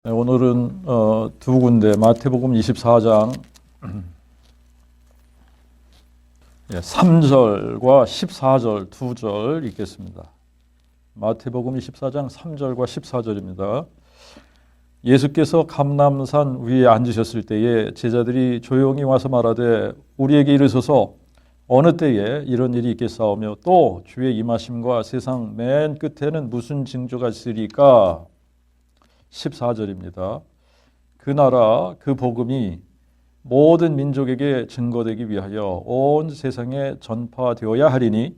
네, 오늘은 두 군데 마태복음 24장 3절과 14절 두 절 읽겠습니다. 마태복음 24장 3절과 14절입니다. 예수께서 감람산 위에 앉으셨을 때에 제자들이 조용히 와서 말하되 우리에게 이르소서 어느 때에 이런 일이 있겠사오며 또 주의 임하심과 세상 맨 끝에는 무슨 징조가 있으리까? 14절입니다. 그 나라 그 복음이 모든 민족에게 증거되기 위하여 온 세상에 전파되어야 하리니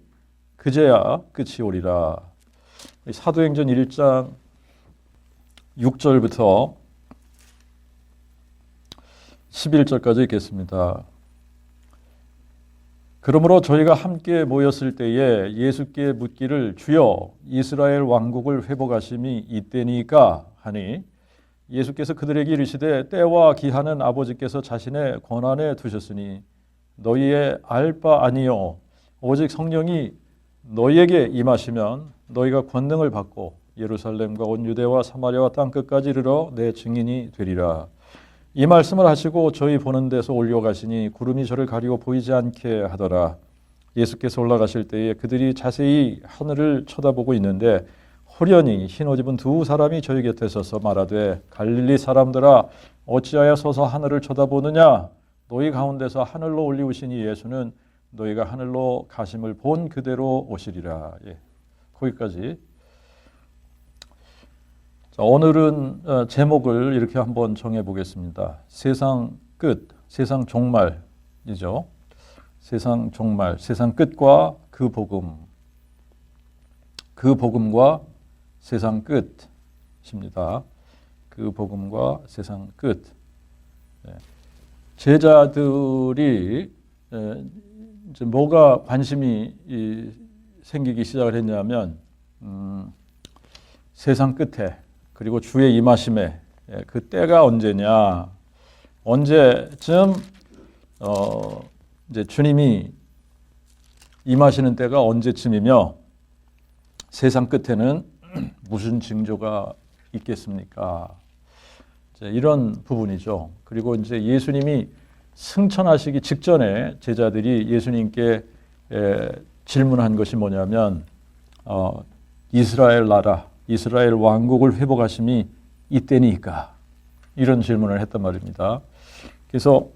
그제야 끝이 오리라. 사도행전 1장 6절부터 11절까지 읽겠습니다. 그러므로 저희가 함께 모였을 때에 예수께 묻기를 주여 이스라엘 왕국을 회복하심이 이때니까 하니 예수께서 그들에게 이르시되 때와 기한은 아버지께서 자신의 권한에 두셨으니 너희의 알 바 아니요 오직 성령이 너희에게 임하시면 너희가 권능을 받고 예루살렘과 온 유대와 사마리아와 땅끝까지 이르러 내 증인이 되리라. 이 말씀을 하시고 저희 보는 데서 올려가시니 구름이 저를 가리고 보이지 않게 하더라. 예수께서 올라가실 때에 그들이 자세히 하늘을 쳐다보고 있는데 호련히 흰옷 입은 두 사람이 저희 곁에 서서 말하되 갈릴리 사람들아 어찌하여 서서 하늘을 쳐다보느냐? 너희 가운데서 하늘로 올리우시니 예수는 너희가 하늘로 가심을 본 그대로 오시리라. 거기까지. 자, 오늘은 제목을 이렇게 한번 정해 보겠습니다. 세상 끝, 세상 종말이죠. 세상 종말, 세상 끝과 그 복음, 그 복음과 세상 끝입니다. 그 복음과 세상 끝. 제자들이 이제 뭐가 관심이 생기기 시작을 했냐면 세상 끝에 그리고 주의 임하심에 그 때가 언제냐, 언제쯤 이제 주님이 임하시는 때가 언제쯤이며 세상 끝에는 무슨 징조가 있겠습니까? 이런 부분이죠. 그리고 이제 예수님이 승천하시기 직전에 제자들이 예수님께 질문한 것이 뭐냐면 이스라엘 나라, 이스라엘 왕국을 회복하심이 이때니까 이런 질문을 했단 말입니다. 그래서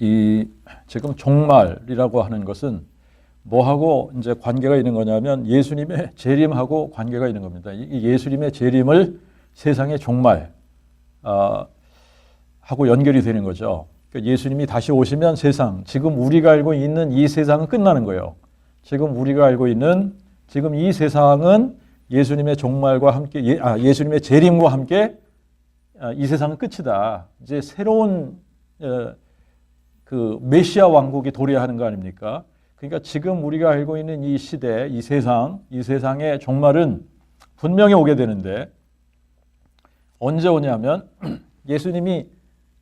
이 지금 종말이라고 하는 것은 뭐하고 이제 관계가 있는 거냐면 예수님의 재림하고 관계가 있는 겁니다. 이 예수님의 재림을 세상의 종말 하고 연결이 되는 거죠. 그러니까 예수님이 다시 오시면 세상, 지금 우리가 알고 있는 이 세상은 끝나는 거예요. 지금 우리가 알고 있는 지금 이 세상은 예수님의 종말과 함께 예수님의 재림과 함께 이 세상은 끝이다. 이제 새로운 그 메시아 왕국이 도래하는 거 아닙니까? 그러니까 지금 우리가 알고 있는 이 시대, 이 세상의 종말은 분명히 오게 되는데 언제 오냐면 예수님이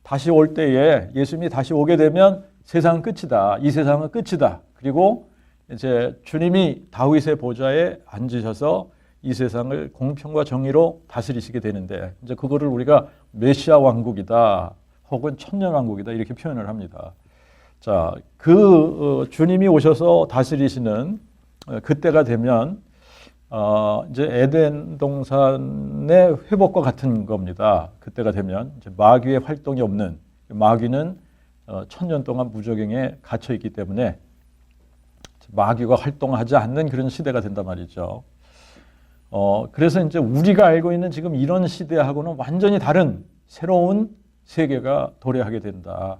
다시 올 때에 예수님이 다시 오게 되면 세상은 끝이다. 이 세상은 끝이다. 그리고 이제 주님이 다윗의 보좌에 앉으셔서 이 세상을 공평과 정의로 다스리시게 되는데 이제 그거를 우리가 메시아 왕국이다 혹은 천년 왕국이다 이렇게 표현을 합니다. 자, 그 주님이 오셔서 다스리시는 그때가 되면 이제 에덴 동산의 회복과 같은 겁니다. 그때가 되면 이제 마귀의 활동이 없는, 마귀는 천년 동안 무저갱에 갇혀 있기 때문에 마귀가 활동하지 않는 그런 시대가 된단 말이죠. 그래서 이제 우리가 알고 있는 지금 이런 시대하고는 완전히 다른 새로운 세계가 도래하게 된다.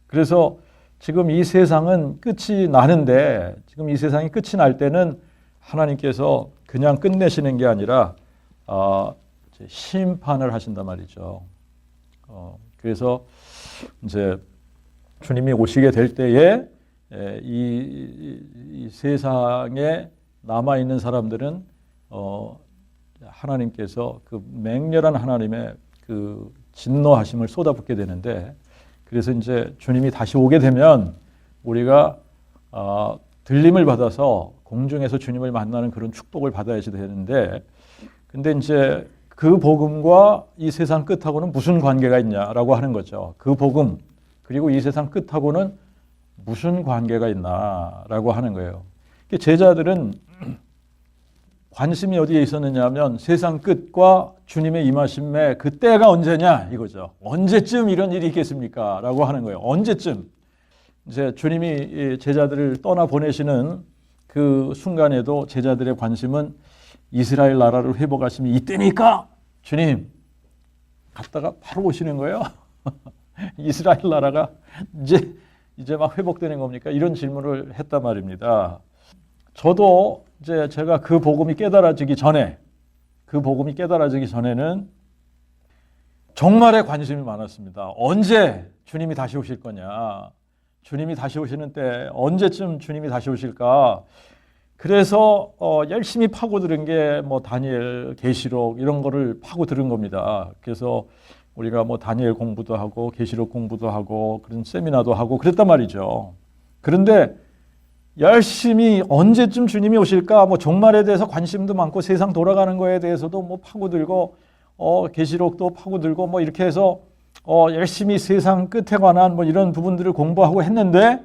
그래서 지금 이 세상은 끝이 나는데 지금 이 세상이 끝이 날 때는 하나님께서 그냥 끝내시는 게 아니라 심판을 하신단 말이죠. 그래서 이제 주님이 오시게 될 때에 이 세상에 남아 있는 사람들은 하나님께서 그 맹렬한 하나님의 그 진노하심을 쏟아붓게 되는데 그래서 이제 주님이 다시 오게 되면 우리가 들림을 받아서 공중에서 주님을 만나는 그런 축복을 받아야지 되는데 근데 이제 그 복음과 이 세상 끝하고는 무슨 관계가 있냐라고 하는 거죠. 그 복음 그리고 이 세상 끝하고는 무슨 관계가 있나라고 하는 거예요. 제자들은 관심이 어디에 있었느냐 하면 세상 끝과 주님의 임하심의 그 때가 언제냐 이거죠. 언제쯤 이런 일이 있겠습니까? 라고 하는 거예요. 언제쯤. 이제 주님이 제자들을 떠나 보내시는 그 순간에도 제자들의 관심은 이스라엘 나라를 회복하시면 이때니까 주님 갔다가 바로 오시는 거예요. 이스라엘 나라가 이제 막 회복되는 겁니까? 이런 질문을 했단 말입니다. 저도 이제 제가 그 복음이 깨달아지기 전에는 정말에 관심이 많았습니다. 언제 주님이 다시 오실 거냐? 주님이 다시 오시는 때 언제쯤 주님이 다시 오실까? 그래서 열심히 파고들은 게 뭐 다니엘, 계시록 이런 거를 파고들은 겁니다. 그래서 우리가 뭐 다니엘 공부도 하고 계시록 공부도 하고 그런 세미나도 하고 그랬단 말이죠. 그런데 열심히 언제쯤 주님이 오실까? 뭐 종말에 대해서 관심도 많고 세상 돌아가는 거에 대해서도 뭐 파고들고 계시록도 파고들고 뭐 이렇게 해서 열심히 세상 끝에 관한 뭐 이런 부분들을 공부하고 했는데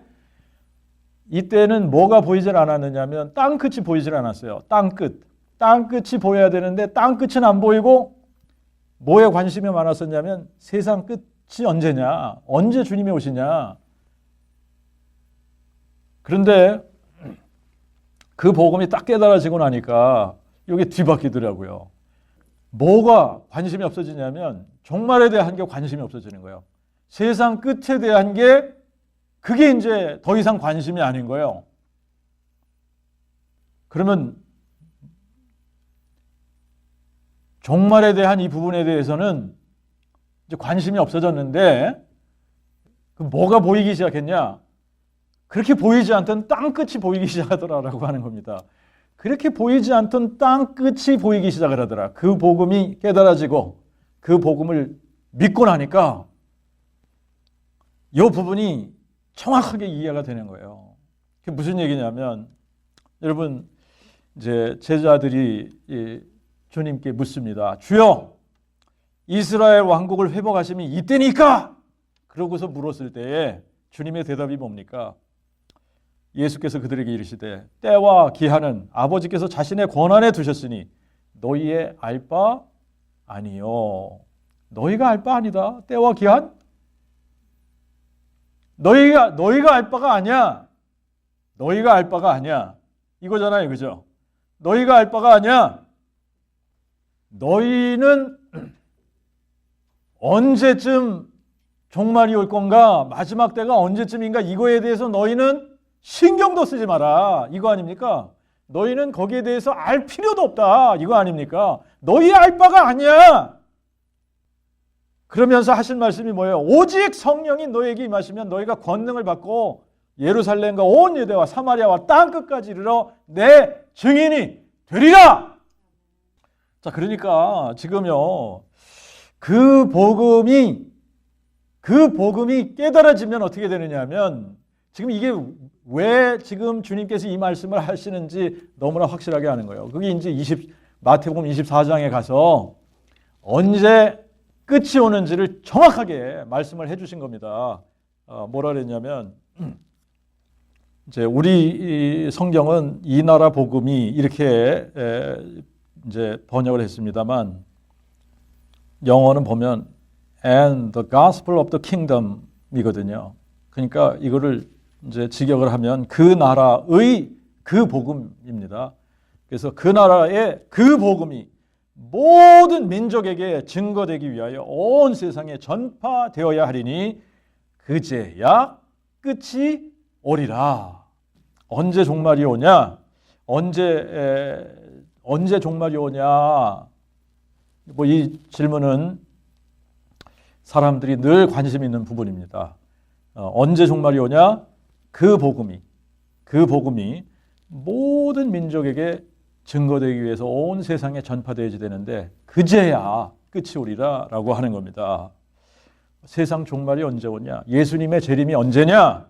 이때는 뭐가 보이질 않았느냐면 땅끝이 보이질 않았어요. 땅끝이 보여야 되는데 땅끝은 안 보이고 뭐에 관심이 많았었냐면 세상 끝이 언제냐? 언제 주님이 오시냐? 그런데 그 복음이 딱 깨달아지고 나니까 이게 뒤바뀌더라고요. 뭐가 관심이 없어지냐면 종말에 대한 게 관심이 없어지는 거예요. 세상 끝에 대한 게 그게 이제 더 이상 관심이 아닌 거예요. 그러면 종말에 대한 이 부분에 대해서는 이제 관심이 없어졌는데 그 뭐가 보이기 시작했냐? 그렇게 보이지 않던 땅끝이 보이기 시작하더라라고 하는 겁니다. 그렇게 보이지 않던 땅끝이 보이기 시작을 하더라. 그 복음이 깨달아지고 그 복음을 믿고 나니까 이 부분이 정확하게 이해가 되는 거예요. 그게 무슨 얘기냐면 여러분 이제 제자들이 주님께 묻습니다. 주여 이스라엘 왕국을 회복하시면 이때니까? 그러고서 물었을 때에 주님의 대답이 뭡니까? 예수께서 그들에게 이르시되 때와 기한은 아버지께서 자신의 권한에 두셨으니 너희의 알 바 아니요. 너희가 알 바 아니다. 때와 기한? 너희가 알 바가 아니야. 너희가 알 바가 아니야. 이거잖아요. 그죠? 너희가 알 바가 아니야. 너희는 언제쯤 종말이 올 건가? 마지막 때가 언제쯤인가? 이거에 대해서 너희는 신경도 쓰지 마라. 이거 아닙니까? 너희는 거기에 대해서 알 필요도 없다. 이거 아닙니까? 너희 알 바가 아니야. 그러면서 하신 말씀이 뭐예요? 오직 성령이 너에게 임하시면 너희가 권능을 받고 예루살렘과 온 유대와 사마리아와 땅끝까지 이르러 내 증인이 되리라. 자, 그러니까 지금요. 그 복음이 깨달아지면 어떻게 되느냐 하면 지금 이게 왜 지금 주님께서 이 말씀을 하시는지 너무나 확실하게 아는 거예요. 그게 이제 마태복음 24장에 가서 언제 끝이 오는지를 정확하게 말씀을 해주신 겁니다. 뭐라 그랬냐면 이제 우리 성경은 이 나라 복음이 이렇게 이제 번역을 했습니다만 영어는 보면 and the gospel of the kingdom이거든요. 그러니까 이거를 이제 직역을 하면 그 나라의 그 복음입니다. 그래서 그 나라의 그 복음이 모든 민족에게 증거되기 위하여 온 세상에 전파되어야 하리니 그제야 끝이 오리라. 언제 종말이 오냐? 언제 종말이 오냐? 뭐 이 질문은 사람들이 늘 관심 있는 부분입니다. 언제 종말이 오냐? 그 복음이 모든 민족에게 증거되기 위해서 온 세상에 전파되어야 되는데 그제야 끝이 오리라 라고 하는 겁니다. 세상 종말이 언제 오냐? 예수님의 재림이 언제냐?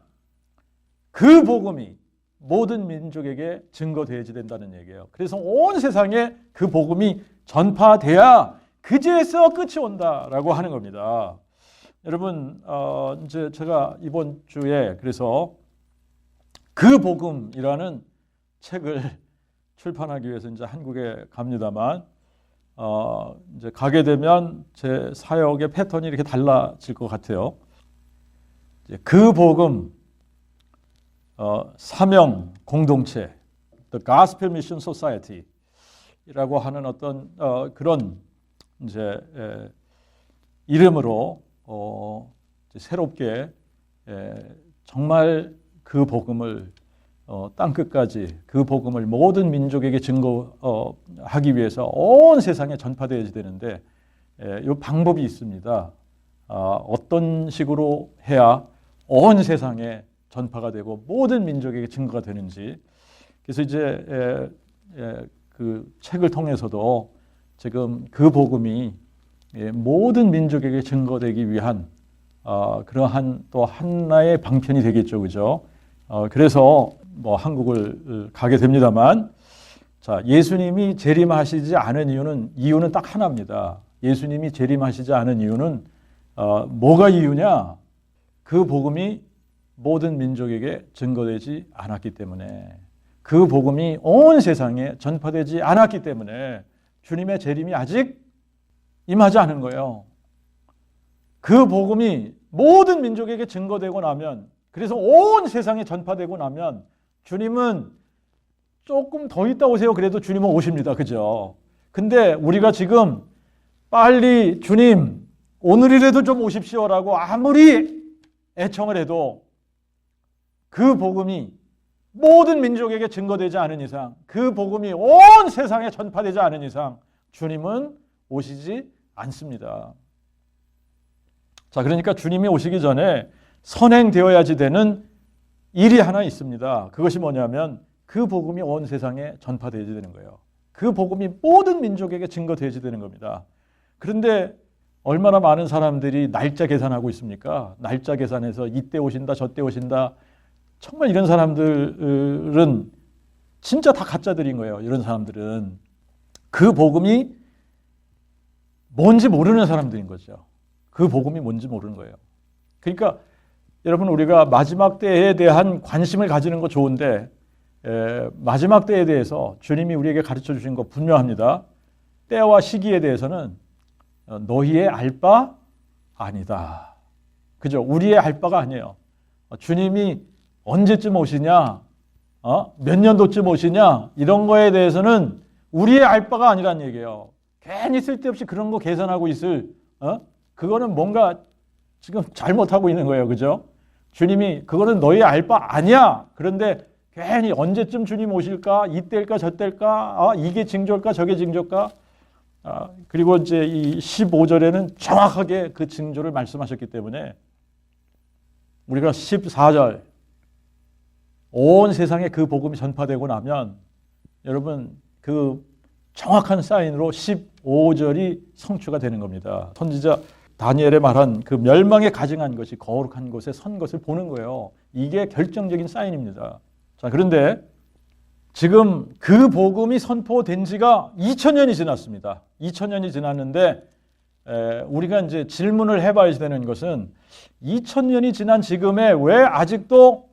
그 복음이 모든 민족에게 증거되어야 된다는 얘기예요. 그래서 온 세상에 그 복음이 전파돼야 그제서 끝이 온다라고 하는 겁니다. 여러분, 이제 제가 이번 주에 그래서 그 복음이라는 책을 출판하기 위해서 이제 한국에 갑니다만, 이제 가게 되면 제 사역의 패턴이 이렇게 달라질 것 같아요. 이제 그 복음, 사명 공동체, The Gospel Mission Society라고 하는 어떤 그런 이제 이름으로 이제 새롭게 정말 그 복음을 땅 끝까지 그 복음을 모든 민족에게 증거하기 위해서 온 세상에 전파되어야 되는데 이 방법이 있습니다. 어떤 식으로 해야 온 세상에 전파가 되고 모든 민족에게 증거가 되는지. 그래서 이제 그 책을 통해서도 지금 그 복음이 모든 민족에게 증거되기 위한 그러한 또 하나의 방편이 되겠죠, 그죠? 그래서 뭐 한국을 가게 됩니다만, 자, 예수님이 재림하시지 않은 이유는 딱 하나입니다. 예수님이 재림하시지 않은 이유는 뭐가 이유냐? 그 복음이 모든 민족에게 증거되지 않았기 때문에, 그 복음이 온 세상에 전파되지 않았기 때문에 주님의 재림이 아직 임하지 않은 거예요. 그 복음이 모든 민족에게 증거되고 나면, 그래서 온 세상에 전파되고 나면 주님은 조금 더 있다 오세요. 그래도 주님은 오십니다. 그죠? 근데 우리가 지금 빨리 주님 오늘이라도 좀 오십시오라고 아무리 애청을 해도 그 복음이 모든 민족에게 증거되지 않은 이상, 그 복음이 온 세상에 전파되지 않은 이상 주님은 오시지 않습니다. 자, 그러니까 주님이 오시기 전에 선행되어야지 되는 일이 하나 있습니다. 그것이 뭐냐면 그 복음이 온 세상에 전파되어야 되는 거예요. 그 복음이 모든 민족에게 증거되어야 되는 겁니다. 그런데 얼마나 많은 사람들이 날짜 계산하고 있습니까? 날짜 계산해서 이때 오신다, 저때 오신다. 정말 이런 사람들은 진짜 다 가짜들인 거예요. 이런 사람들은 그 복음이 뭔지 모르는 사람들인 거죠. 그 복음이 뭔지 모르는 거예요. 그러니까 여러분, 우리가 마지막 때에 대한 관심을 가지는 거 좋은데 마지막 때에 대해서 주님이 우리에게 가르쳐 주신 거 분명합니다. 때와 시기에 대해서는 너희의 알 바 아니다. 그죠? 우리의 알 바가 아니에요. 주님이 언제쯤 오시냐, 몇 년도쯤 오시냐, 이런 거에 대해서는 우리의 알 바가 아니란 얘기예요. 괜히 쓸데없이 그런 거 계산하고 있을, 그거는 뭔가 지금 잘못하고 있는 거예요. 그죠? 주님이 그거는 너희 알 바 아니야. 그런데 괜히 언제쯤 주님 오실까? 이때일까? 저때일까? 이게 징조일까? 저게 징조일까? 그리고 이제 이 15절에는 정확하게 그 징조를 말씀하셨기 때문에 우리가 14절 온 세상에 그 복음이 전파되고 나면 여러분 그 정확한 사인으로 15절이 성취가 되는 겁니다. 선지자 다니엘의 말한 그 멸망에 가증한 것이 거룩한 곳에 선 것을 보는 거예요. 이게 결정적인 사인입니다. 자, 그런데 지금 그 복음이 선포된 지가 2000년이 지났습니다. 2000년이 지났는데 우리가 이제 질문을 해봐야 되는 것은 2000년이 지난 지금에 왜 아직도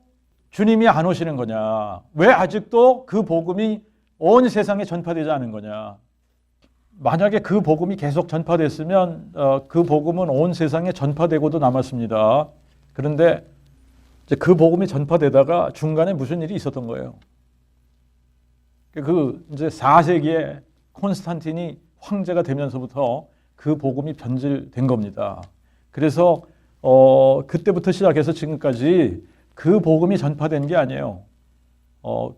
주님이 안 오시는 거냐? 왜 아직도 그 복음이 온 세상에 전파되지 않은 거냐? 만약에 그 복음이 계속 전파됐으면 그 복음은 온 세상에 전파되고도 남았습니다. 그런데 이제 그 복음이 전파되다가 중간에 무슨 일이 있었던 거예요. 그 이제 4세기에 콘스탄틴이 황제가 되면서부터 그 복음이 변질된 겁니다. 그래서 그때부터 시작해서 지금까지 그 복음이 전파된 게 아니에요.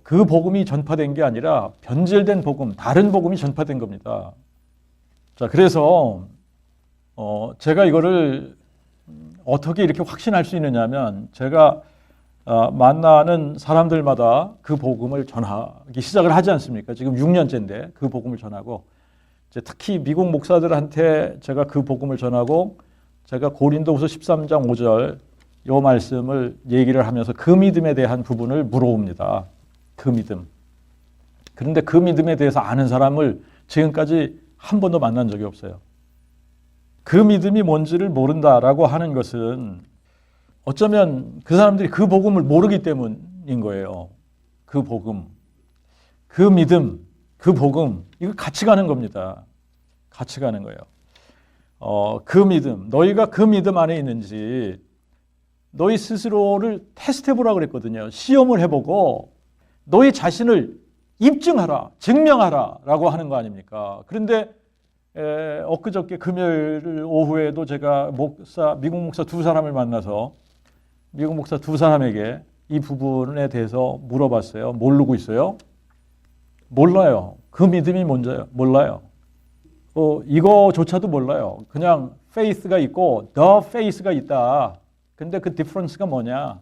그 복음이 전파된 게 아니라 변질된 복음, 다른 복음이 전파된 겁니다. 자, 그래서 제가 이거를 어떻게 이렇게 확신할 수 있느냐면 제가 만나는 사람들마다 그 복음을 전하기 시작을 하지 않습니까? 지금 6년째인데 그 복음을 전하고 이제 특히 미국 목사들한테 제가 그 복음을 전하고 제가 고린도후서 13장 5절 이 말씀을 얘기를 하면서 그 믿음에 대한 부분을 물어봅니다. 그 믿음. 그런데 그 믿음에 대해서 아는 사람을 지금까지 한 번도 만난 적이 없어요. 그 믿음이 뭔지를 모른다라고 하는 것은 어쩌면 그 사람들이 그 복음을 모르기 때문인 거예요. 그 복음, 그 믿음, 그 복음, 이거 같이 가는 겁니다. 같이 가는 거예요. 그 믿음, 너희가 그 믿음 안에 있는지 너희 스스로를 테스트해보라 그랬거든요. 시험을 해보고 너희 자신을 입증하라, 증명하라 라고 하는 거 아닙니까? 그런데 엊그저께 금요일 오후에도 제가 미국 목사 두 사람을 만나서 미국 목사 두 사람에게 이 부분에 대해서 물어봤어요. 모르고 있어요? 몰라요. 그 믿음이 뭔지요? 몰라요. 이거조차도 몰라요. 그냥 faith가 있고 the faith가 있다. 근데 그 difference가 뭐냐?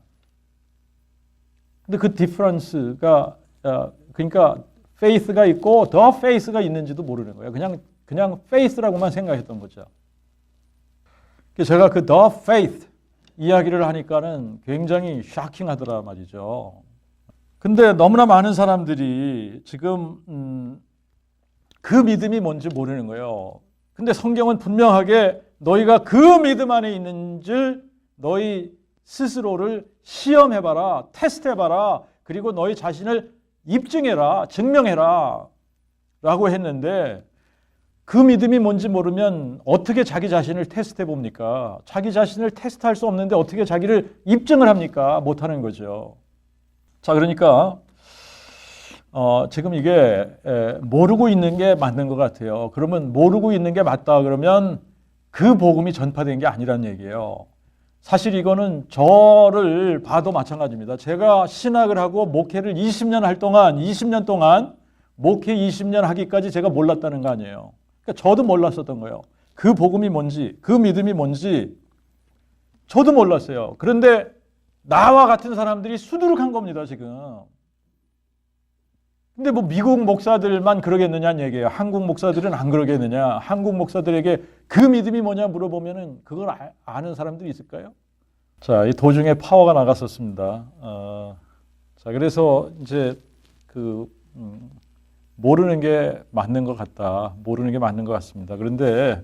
근데 그 difference가 그러니까 faith가 있고 the faith가 있는지도 모르는 거예요. 그냥 faith라고만 생각했던 거죠. 제가 그 the faith 이야기를 하니까는 굉장히 쇼킹하더라 말이죠. 근데 너무나 많은 사람들이 지금 그 믿음이 뭔지 모르는 거예요. 근데 성경은 분명하게 너희가 그 믿음 안에 있는 줄 너희 스스로를 시험해봐라, 테스트해봐라, 그리고 너희 자신을 입증해라, 증명해라 라고 했는데 그 믿음이 뭔지 모르면 어떻게 자기 자신을 테스트해 봅니까? 자기 자신을 테스트할 수 없는데 어떻게 자기를 입증을 합니까? 못하는 거죠. 자, 그러니까 지금 이게 모르고 있는 게 맞는 것 같아요. 그러면 모르고 있는 게 맞다 그러면 그 복음이 전파된 게 아니란 얘기예요. 사실 이거는 저를 봐도 마찬가지입니다. 제가 신학을 하고 목회를 20년 동안 목회 20년 하기까지 제가 몰랐다는 거 아니에요. 그러니까 저도 몰랐었던 거예요. 그 복음이 뭔지, 그 믿음이 뭔지 저도 몰랐어요. 그런데 나와 같은 사람들이 수두룩한 겁니다, 지금. 근데 뭐 미국 목사들만 그러겠느냐는 얘기예요. 한국 목사들은 안 그러겠느냐. 한국 목사들에게 그 믿음이 뭐냐 물어보면은 그걸 아는 사람들이 있을까요? 자, 이 도중에 파워가 나갔었습니다. 자, 그래서 이제 모르는 게 맞는 것 같다. 모르는 게 맞는 것 같습니다. 그런데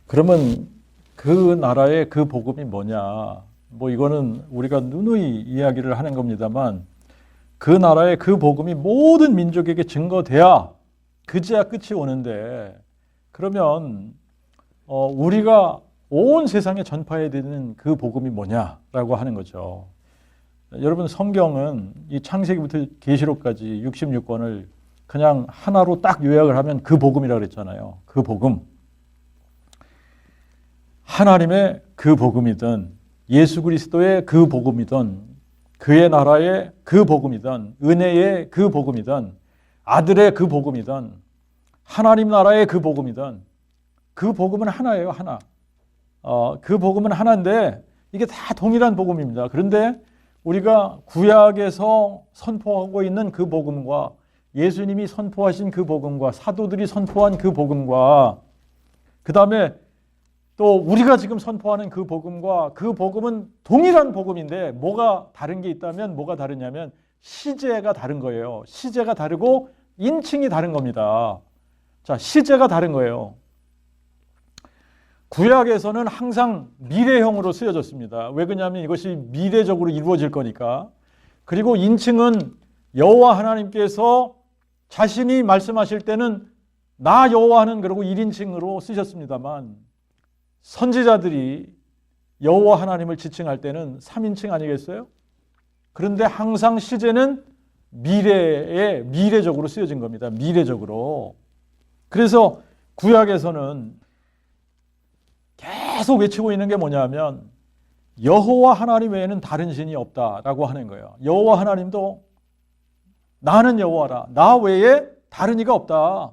그러면 그 나라의 그 복음이 뭐냐? 뭐 이거는 우리가 누누이 이야기를 하는 겁니다만 그 나라의 그 복음이 모든 민족에게 증거돼야 그제야 끝이 오는데 그러면 우리가 온 세상에 전파해야 되는 그 복음이 뭐냐라고 하는 거죠. 여러분 성경은 이 창세기부터 계시록까지 66권을 그냥 하나로 딱 요약을 하면 그 복음이라고 그랬잖아요. 그 복음. 하나님의 그 복음이든 예수 그리스도의 그 복음이든 그의 나라의 그 복음이든 은혜의 그 복음이든 아들의 그 복음이든 하나님 나라의 그 복음이든 그 복음은 하나예요. 하나. 그 복음은 하나인데 이게 다 동일한 복음입니다. 그런데 우리가 구약에서 선포하고 있는 그 복음과 예수님이 선포하신 그 복음과 사도들이 선포한 그 복음과 그 다음에 또 우리가 지금 선포하는 그 복음과 그 복음은 동일한 복음인데 뭐가 다른 게 있다면 뭐가 다르냐면 시제가 다른 거예요. 시제가 다르고 인칭이 다른 겁니다. 자, 시제가 다른 거예요. 구약에서는 항상 미래형으로 쓰여졌습니다. 왜 그러냐면 이것이 미래적으로 이루어질 거니까. 그리고 인칭은 여호와 하나님께서 자신이 말씀하실 때는 나 여호와는 그러고 1인칭으로 쓰셨습니다만 선지자들이 여호와 하나님을 지칭할 때는 3인칭 아니겠어요? 그런데 항상 시제는 미래적으로 쓰여진 겁니다. 미래적으로. 그래서 구약에서는 계속 외치고 있는 게 뭐냐면 여호와 하나님 외에는 다른 신이 없다라고 하는 거예요. 여호와 하나님도 나는 여호와라. 나 외에 다른 이가 없다.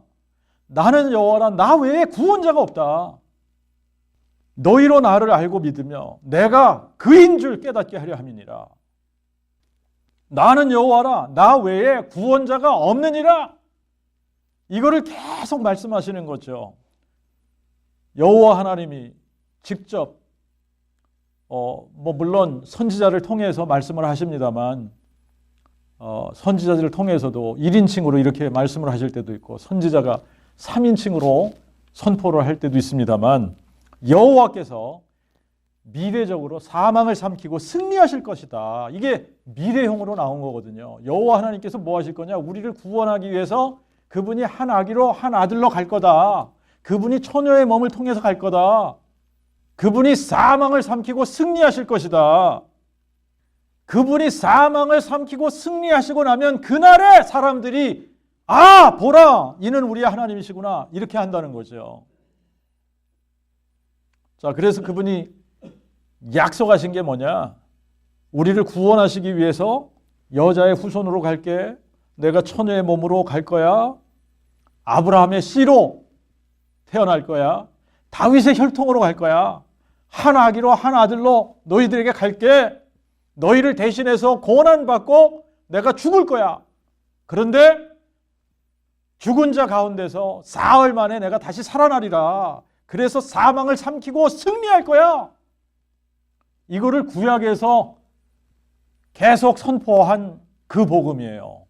나는 여호와라. 나 외에 구원자가 없다. 너희로 나를 알고 믿으며 내가 그인 줄 깨닫게 하려 함이니라. 나는 여호와라. 나 외에 구원자가 없느니라. 이거를 계속 말씀하시는 거죠. 여호와 하나님이 직접 물론 선지자를 통해서 말씀을 하십니다만 선지자들을 통해서도 1인칭으로 이렇게 말씀을 하실 때도 있고 선지자가 3인칭으로 선포를 할 때도 있습니다만 여호와께서 미래적으로 사망을 삼키고 승리하실 것이다. 이게 미래형으로 나온 거거든요. 여호와 하나님께서 뭐 하실 거냐? 우리를 구원하기 위해서 그분이 한 아기로 한 아들로 갈 거다. 그분이 처녀의 몸을 통해서 갈 거다. 그분이 사망을 삼키고 승리하실 것이다. 그분이 사망을 삼키고 승리하시고 나면 그날에 사람들이 아, 보라, 이는 우리의 하나님이시구나, 이렇게 한다는 거죠. 자, 그래서 그분이 약속하신 게 뭐냐? 우리를 구원하시기 위해서 여자의 후손으로 갈게. 내가 처녀의 몸으로 갈 거야. 아브라함의 씨로 태어날 거야. 다윗의 혈통으로 갈 거야. 한 아기로 한 아들로 너희들에게 갈게. 너희를 대신해서 고난받고 내가 죽을 거야. 그런데 죽은 자 가운데서 사흘 만에 내가 다시 살아나리라. 그래서 사망을 삼키고 승리할 거야. 이거를 구약에서 계속 선포한 그 복음이에요.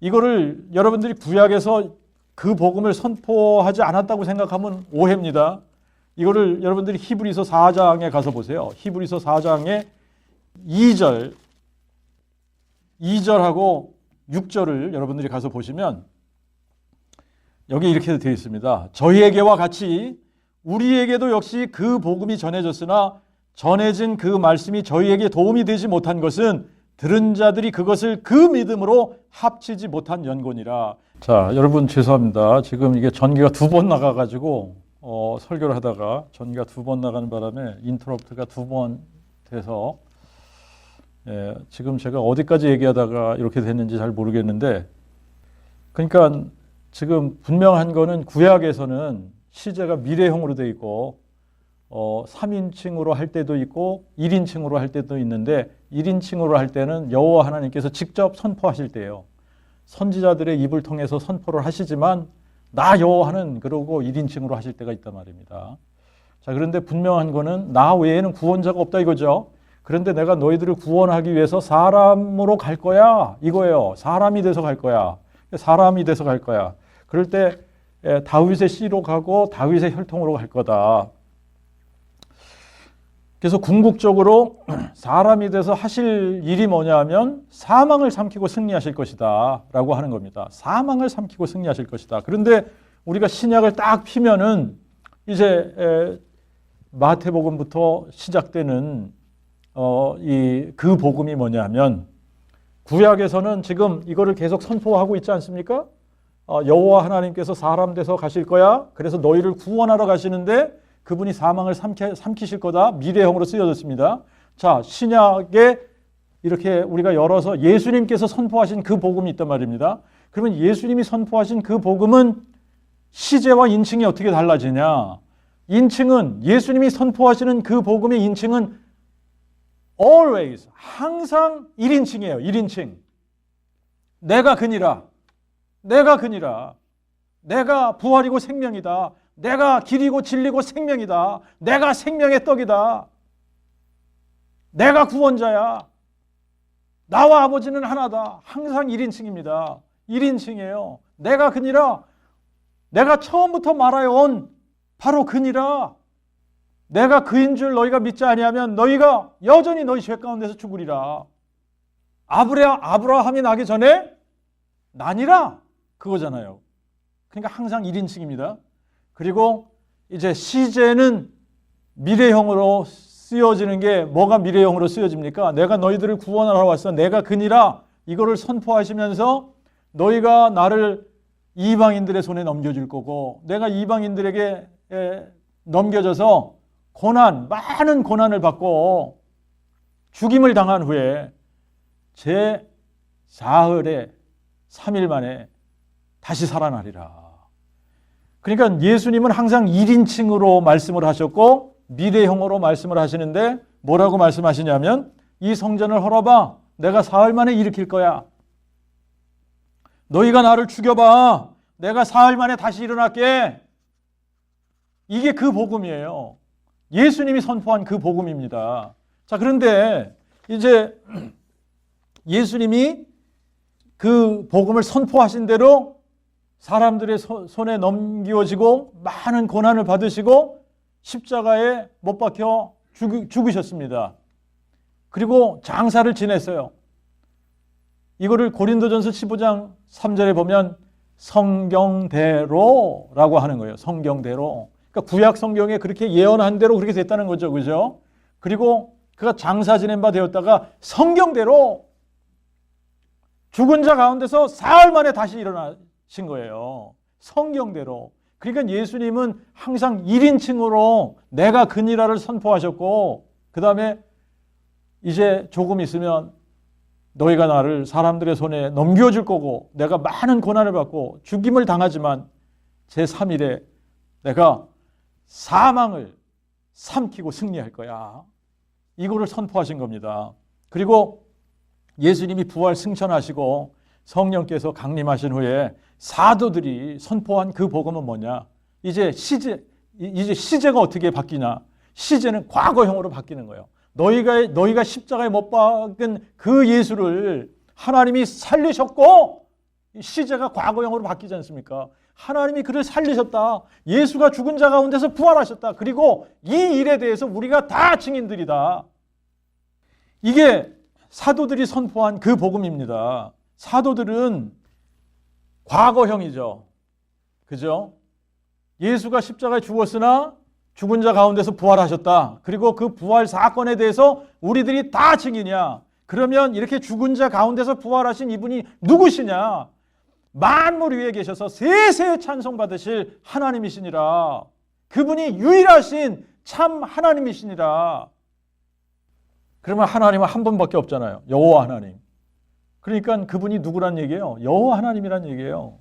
이거를 여러분들이 구약에서 그 복음을 선포하지 않았다고 생각하면 오해입니다. 이거를 여러분들이 히브리서 4장에 가서 보세요. 히브리서 4장에 2절하고 6절을 여러분들이 가서 보시면 여기 이렇게 되어 있습니다. 저희에게와 같이 우리에게도 역시 그 복음이 전해졌으나 전해진 그 말씀이 저희에게 도움이 되지 못한 것은 들은 자들이 그것을 그 믿음으로 합치지 못한 연곤이라. 자, 여러분 죄송합니다. 지금 이게 전기가 2번 나가가지고 설교를 하다가 전기가 2번 나가는 바람에 인터럽트가 2번 돼서 지금 제가 어디까지 얘기하다가 이렇게 됐는지 잘 모르겠는데, 그러니까 지금 분명한 거는 구약에서는 시제가 미래형으로 되어 있고 3인칭으로 할 때도 있고 1인칭으로 할 때도 있는데 1인칭으로 할 때는 여호와 하나님께서 직접 선포하실 때예요. 선지자들의 입을 통해서 선포를 하시지만 나 여호와는 그러고 1인칭으로 하실 때가 있단 말입니다. 자, 그런데 분명한 거는 나 외에는 구원자가 없다 이거죠. 그런데 내가 너희들을 구원하기 위해서 사람으로 갈 거야 이거예요. 사람이 돼서 갈 거야. 사람이 돼서 갈 거야. 그럴 때 다윗의 씨로 가고 다윗의 혈통으로 갈 거다. 그래서 궁극적으로 사람이 돼서 하실 일이 뭐냐 하면 사망을 삼키고 승리하실 것이다 라고 하는 겁니다. 사망을 삼키고 승리하실 것이다. 그런데 우리가 신약을 딱 피면은 이제 마태복음부터 시작되는 그 복음이 뭐냐 하면 구약에서는 지금 이거를 계속 선포하고 있지 않습니까? 여호와 하나님께서 사람 돼서 가실 거야. 그래서 너희를 구원하러 가시는데 그분이 사망을 삼키실 거다. 미래형으로 쓰여졌습니다. 자, 신약에 이렇게 우리가 열어서 예수님께서 선포하신 그 복음이 있단 말입니다. 그러면 예수님이 선포하신 그 복음은 시제와 인칭이 어떻게 달라지냐? 인칭은 예수님이 선포하시는 그 복음의 인칭은 always, 항상 1인칭이에요. 1인칭. 내가 그니라. 내가 그니라. 내가 부활이고 생명이다. 내가 길이고 진리고 생명이다. 내가 생명의 떡이다. 내가 구원자야. 나와 아버지는 하나다. 항상 1인칭입니다. 1인칭이에요. 내가 그니라. 내가 처음부터 말하여온 바로 그니라. 내가 그인 줄 너희가 믿지 아니하면 너희가 여전히 너희 죄 가운데서 죽으리라. 아브라함이 나기 전에 나니라 그거잖아요. 그러니까 항상 1인칭입니다. 그리고 이제 시제는 미래형으로 쓰여지는 게 뭐가 미래형으로 쓰여집니까? 내가 너희들을 구원하러 왔어. 내가 그니라. 이거를 선포하시면서 너희가 나를 이방인들의 손에 넘겨줄 거고 내가 이방인들에게 넘겨져서 많은 고난을 받고 죽임을 당한 후에 제 사흘에 3일 만에 다시 살아나리라. 그러니까 예수님은 항상 1인칭으로 말씀을 하셨고 미래형으로 말씀을 하시는데 뭐라고 말씀하시냐면 이 성전을 헐어봐. 내가 사흘 만에 일으킬 거야. 너희가 나를 죽여봐. 내가 사흘 만에 다시 일어날게. 이게 그 복음이에요. 예수님이 선포한 그 복음입니다. 자, 그런데 이제 예수님이 그 복음을 선포하신 대로 사람들의 손에 넘겨지고 많은 고난을 받으시고 십자가에 못 박혀 죽으셨습니다. 그리고 장사를 지냈어요. 이거를 고린도전서 15장 3절에 보면 성경대로라고 하는 거예요. 성경대로. 그러니까 구약 성경에 그렇게 예언한 대로 그렇게 됐다는 거죠. 그죠? 그리고 그가 장사 지낸 바 되었다가 성경대로 죽은 자 가운데서 사흘 만에 다시 일어나신 거예요. 성경대로. 그러니까 예수님은 항상 1인칭으로 내가 그니라를 선포하셨고, 그 다음에 이제 조금 있으면 너희가 나를 사람들의 손에 넘겨줄 거고 내가 많은 고난을 받고 죽임을 당하지만 제3일에 내가 사망을 삼키고 승리할 거야. 이거를 선포하신 겁니다. 그리고 예수님이 부활 승천하시고 성령께서 강림하신 후에 사도들이 선포한 그 복음은 뭐냐? 이제 시제가 어떻게 바뀌냐? 시제는 과거형으로 바뀌는 거예요. 너희가 십자가에 못 박은 그 예수를 하나님이 살리셨고, 시제가 과거형으로 바뀌지 않습니까? 하나님이 그를 살리셨다. 예수가 죽은 자 가운데서 부활하셨다. 그리고 이 일에 대해서 우리가 다 증인들이다. 이게 사도들이 선포한 그 복음입니다. 사도들은 과거형이죠. 그죠? 예수가 십자가에 죽었으나 죽은 자 가운데서 부활하셨다. 그리고 그 부활 사건에 대해서 우리들이 다 증인이야. 그러면 이렇게 죽은 자 가운데서 부활하신 이분이 누구시냐? 만물 위에 계셔서 세세 찬송받으실 하나님이시니라. 그분이 유일하신 참 하나님이시니라. 그러면 하나님은 한 분밖에 없잖아요. 여호와 하나님. 그러니까 그분이 누구란 얘기예요? 여호와 하나님이란 얘기예요.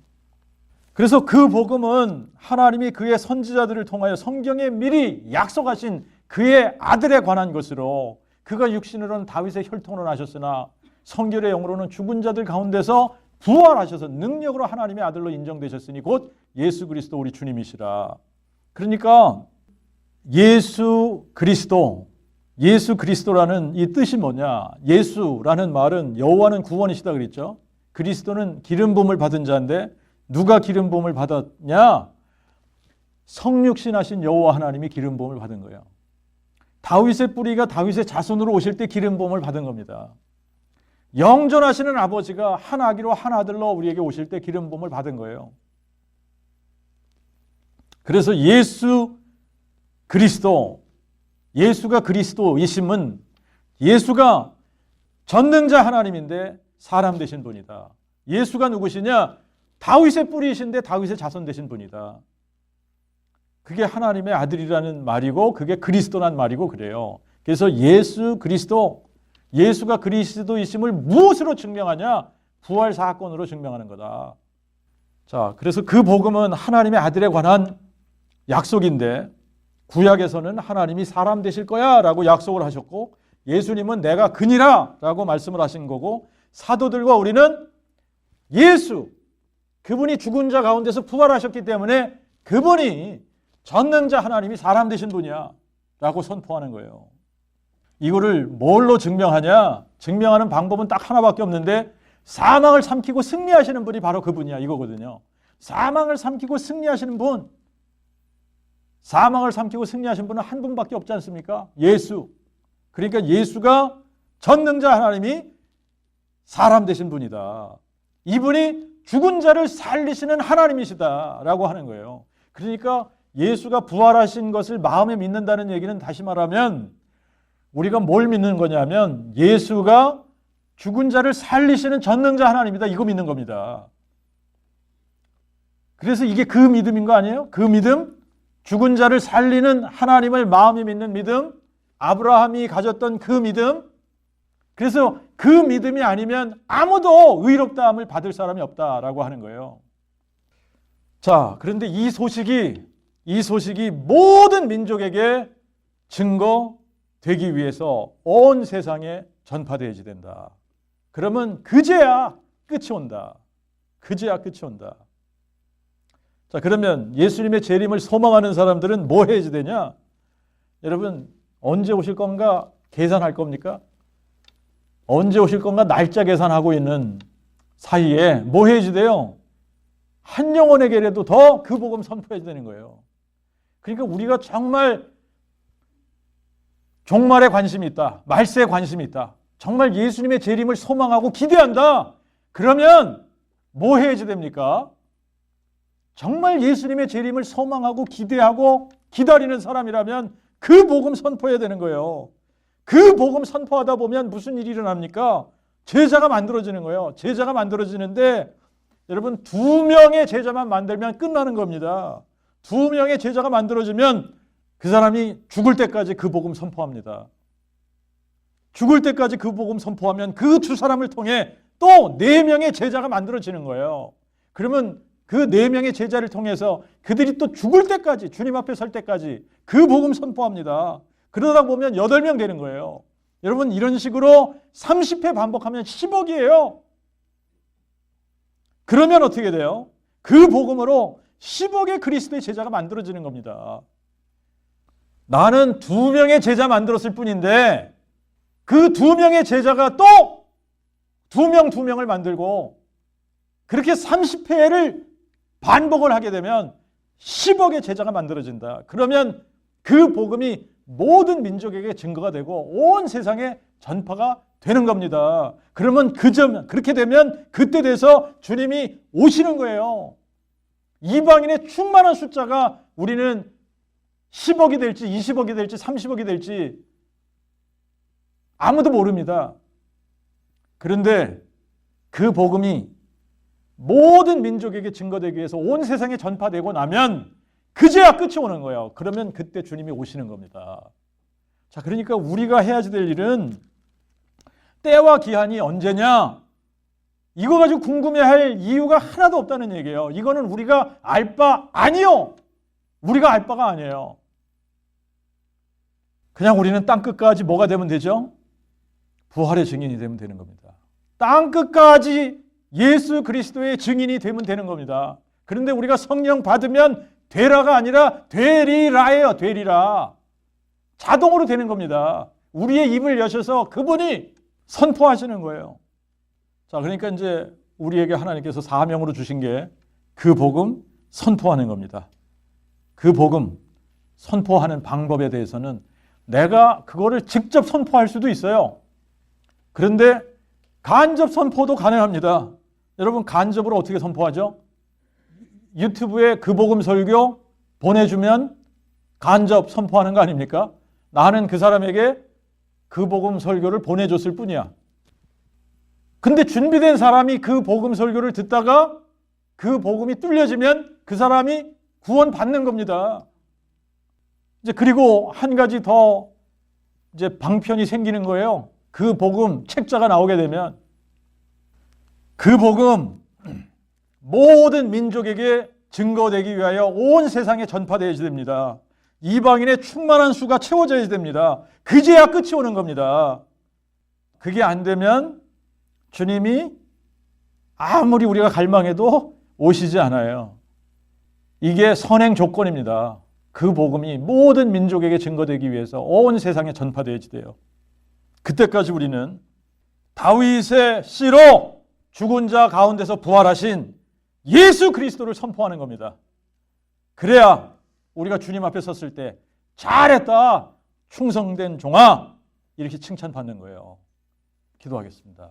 그래서 그 복음은 하나님이 그의 선지자들을 통하여 성경에 미리 약속하신 그의 아들에 관한 것으로, 그가 육신으로는 다윗의 혈통으로 나셨으나 성결의 영으로는 죽은 자들 가운데서 부활하셔서 능력으로 하나님의 아들로 인정되셨으니 곧 예수 그리스도 우리 주님이시라. 그러니까 예수 그리스도라는 이 뜻이 뭐냐? 예수라는 말은 여호와는 구원이시다 그랬죠. 그리스도는 기름 부음을 받은 자인데 누가 기름 부음을 받았냐? 성육신하신 여호와 하나님이 기름 부음을 받은 거예요. 다윗의 뿌리가 다윗의 자손으로 오실 때 기름 부음을 받은 겁니다. 영존하시는 아버지가 한 아기로 한 아들로 우리에게 오실 때 기름 부음을 받은 거예요. 그래서 예수가 그리스도이심은 예수가 전능자 하나님인데 사람 되신 분이다. 예수가 누구시냐? 다윗의 뿌리이신데 다윗의 자손 되신 분이다. 그게 하나님의 아들이라는 말이고 그게 그리스도란 말이고 그래요. 그래서 예수가 그리스도이심을 무엇으로 증명하냐? 부활 사건으로 증명하는 거다. 자, 그래서 그 복음은 하나님의 아들에 관한 약속인데 구약에서는 하나님이 사람 되실 거야 라고 약속을 하셨고 예수님은 내가 그니라 라고 말씀을 하신 거고 사도들과 우리는 그분이 죽은 자 가운데서 부활하셨기 때문에 그분이 전능자 하나님이 사람 되신 분이야 라고 선포하는 거예요. 이거를 뭘로 증명하냐? 증명하는 방법은 딱 하나밖에 없는데 사망을 삼키고 승리하시는 분이 바로 그분이야 이거거든요. 사망을 삼키고 승리하시는 분, 사망을 삼키고 승리하신 분은 한 분밖에 없지 않습니까? 예수. 그러니까 예수가 전능자 하나님이 사람 되신 분이다. 이분이 죽은 자를 살리시는 하나님이시다라고 하는 거예요. 그러니까 예수가 부활하신 것을 마음에 믿는다는 얘기는 다시 말하면 우리가 뭘 믿는 거냐면 예수가 죽은 자를 살리시는 전능자 하나님이다. 이거 믿는 겁니다. 그래서 이게 그 믿음인 거 아니에요? 그 믿음? 죽은 자를 살리는 하나님을 마음에 믿는 믿음? 아브라함이 가졌던 그 믿음? 그래서 그 믿음이 아니면 아무도 의롭다함을 받을 사람이 없다라고 하는 거예요. 자, 그런데 이 소식이 모든 민족에게 증거되기 위해서 온 세상에 전파되어야 된다. 그러면 그제야 끝이 온다. 자, 그러면 예수님의 재림을 소망하는 사람들은 뭐 해야지 되냐? 여러분, 언제 오실 건가 계산할 겁니까? 언제 오실 건가 날짜 계산하고 있는 사이에 뭐 해야지 돼요? 한 영혼에게라도 더 그 복음 선포해야 되는 거예요. 그러니까 우리가 정말 종말에 관심이 있다. 말세에 관심이 있다. 정말 예수님의 재림을 소망하고 기대한다. 그러면 뭐 해야지 됩니까? 정말 예수님의 재림을 소망하고 기대하고 기다리는 사람이라면 그 복음 선포해야 되는 거예요. 그 복음 선포하다 보면 무슨 일이 일어납니까? 제자가 만들어지는 거예요. 제자가 만들어지는데 여러분 2명의 제자만 만들면 끝나는 겁니다. 2명의 제자가 만들어지면 그 사람이 죽을 때까지 그 복음 선포합니다. 죽을 때까지 그 복음 선포하면 그 2사람을 통해 또 4명의 제자가 만들어지는 거예요. 그러면 그 4명의 제자를 통해서 그들이 또 죽을 때까지 주님 앞에 설 때까지 그 복음 선포합니다. 그러다 보면 8명 되는 거예요. 여러분 이런 식으로 30회 반복하면 10억이에요. 그러면 어떻게 돼요? 그 복음으로 10억의 그리스도의 제자가 만들어지는 겁니다. 나는 2명의 제자 만들었을 뿐인데 그 2명의 제자가 또 2명을 만들고 그렇게 30회를 반복을 하게 되면 10억의 제자가 만들어진다. 그러면 그 복음이 모든 민족에게 증거가 되고 온 세상에 전파가 되는 겁니다. 그러면 그렇게 되면 그때 돼서 주님이 오시는 거예요. 이방인의 충만한 숫자가 우리는 10억이 될지 20억이 될지 30억이 될지 아무도 모릅니다. 그런데 그 복음이 모든 민족에게 증거되기 위해서 온 세상에 전파되고 나면 그제야 끝이 오는 거예요. 그러면 그때 주님이 오시는 겁니다. 자, 그러니까 우리가 해야지 될 일은 때와 기한이 언제냐? 이거 가지고 궁금해할 이유가 하나도 없다는 얘기예요. 이거는 우리가 알 바 아니요. 우리가 알 바가 아니에요. 그냥 우리는 땅끝까지 뭐가 되면 되죠? 부활의 증인이 되면 되는 겁니다. 땅끝까지 예수 그리스도의 증인이 되면 되는 겁니다. 그런데 우리가 성령 받으면 되라가 아니라 되리라예요. 되리라. 자동으로 되는 겁니다. 우리의 입을 여셔서 그분이 선포하시는 거예요. 자, 그러니까 이제 우리에게 하나님께서 사명으로 주신 게 그 복음 선포하는 겁니다. 그 복음 선포하는 방법에 대해서는 내가 그거를 직접 선포할 수도 있어요. 그런데 간접 선포도 가능합니다. 여러분 간접으로 어떻게 선포하죠? 유튜브에 그 복음 설교 보내주면 간접 선포하는 거 아닙니까? 나는 그 사람에게 그 복음 설교를 보내줬을 뿐이야. 근데 준비된 사람이 그 복음 설교를 듣다가 그 복음이 뚫려지면 그 사람이 구원 받는 겁니다. 이제 그리고 한 가지 더 이제 방편이 생기는 거예요. 그 복음 책자가 나오게 되면 그 복음 모든 민족에게 증거되기 위하여 온 세상에 전파되어야 됩니다. 이방인의 충만한 수가 채워져야 됩니다. 그제야 끝이 오는 겁니다. 그게 안 되면 주님이 아무리 우리가 갈망해도 오시지 않아요. 이게 선행 조건입니다. 그 복음이 모든 민족에게 증거되기 위해서 온 세상에 전파되어야 돼요. 그때까지 우리는 다윗의 씨로 죽은 자 가운데서 부활하신 예수 그리스도를 선포하는 겁니다. 그래야 우리가 주님 앞에 섰을 때 잘했다, 충성된 종아 이렇게 칭찬받는 거예요. 기도하겠습니다.